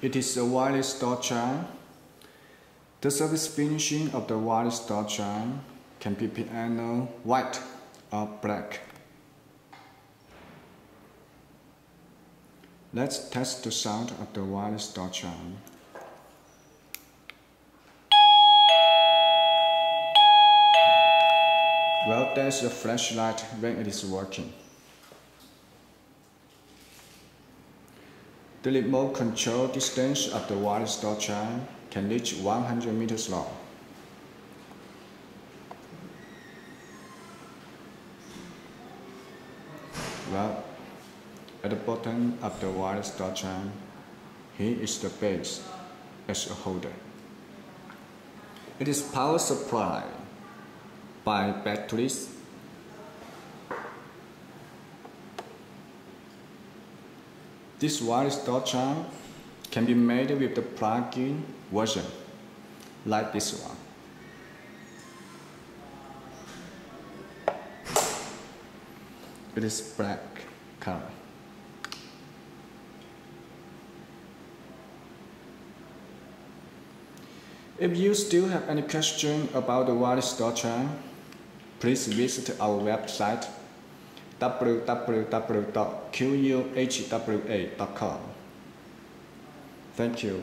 It is a wireless door chime. The surface finishing of the wireless door chime can be piano white or black. Let's test the sound of the wireless door chime. Well, there's a flashlight when it is working. The remote control distance of the wireless door chime can reach 100 meters long. Well, at the bottom of the wireless door chime, here is the base as a holder. It is power supplied by batteries. This wireless door chime can be made with the plug-in version, like this one. It is black color. If you still have any question about the wireless door chime, please visit our website www.quhwa.com. Thank you.